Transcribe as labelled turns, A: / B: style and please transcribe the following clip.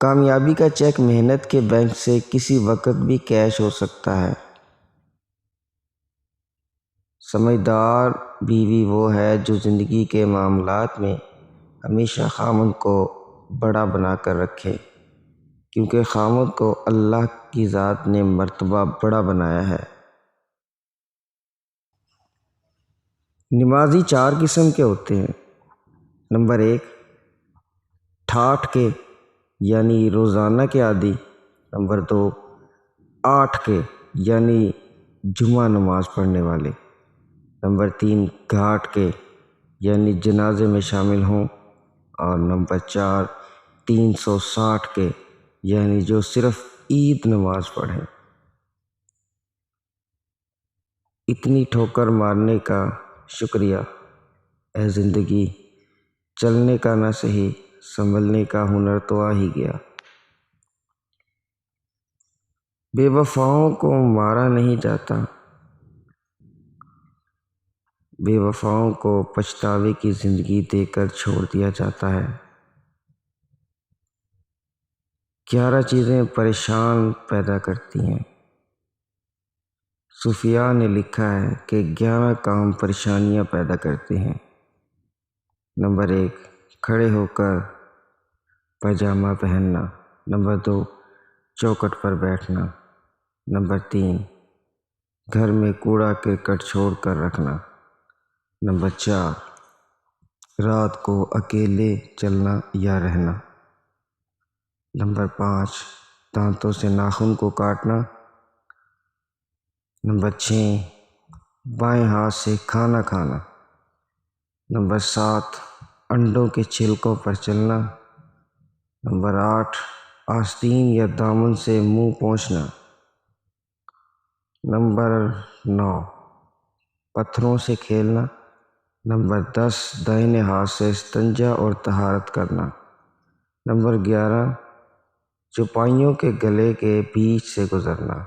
A: کامیابی کا چیک محنت کے بینک سے کسی وقت بھی کیش ہو سکتا ہے۔ سمجھدار بیوی وہ ہے جو زندگی کے معاملات میں ہمیشہ خاوند کو بڑا بنا کر رکھے، کیونکہ خاوند کو اللہ کی ذات نے مرتبہ بڑا بنایا ہے۔ نمازی 4 قسم کے ہوتے ہیں۔ نمبر 1، ٹھاٹھ کے یعنی روزانہ کے عادی۔ نمبر 2، 8 کے یعنی جمعہ نماز پڑھنے والے۔ نمبر 3، گھاٹ کے یعنی جنازے میں شامل ہوں۔ اور نمبر 4، 360 کے یعنی جو صرف عید نماز پڑھیں۔ اتنی ٹھوکر مارنے کا شکریہ اے زندگی، چلنے کا نہ صحیح سنبھلنے کا ہنر تو آ ہی گیا۔ بے وفاؤں کو مارا نہیں جاتا، بے وفاؤں کو پچھتاوے کی زندگی دے کر چھوڑ دیا جاتا ہے۔ 11 چیزیں پریشان پیدا کرتی ہیں۔ صوفیاء نے لکھا ہے کہ 11 کام پریشانیاں پیدا کرتے ہیں۔ نمبر 1، کھڑے ہو کر پائجامہ پہننا۔ نمبر 2، چوکھٹ پر بیٹھنا۔ نمبر 3، گھر میں کوڑا کرکٹ چھوڑ کر رکھنا۔ نمبر 4، رات کو اکیلے چلنا یا رہنا۔ نمبر 5، دانتوں سے ناخن کو کاٹنا۔ نمبر 6، بائیں ہاتھ سے کھانا کھانا۔ نمبر 7، انڈوں کے چھلکوں پر چلنا۔ نمبر 8، آستین یا دامن سے منہ پونچھنا۔ نمبر 9، پتھروں سے کھیلنا۔ نمبر 10، دائیں ہاتھ سے استنجا اور طہارت کرنا۔ نمبر 11، چوپائیوں کے گلے کے بیچ سے گزرنا۔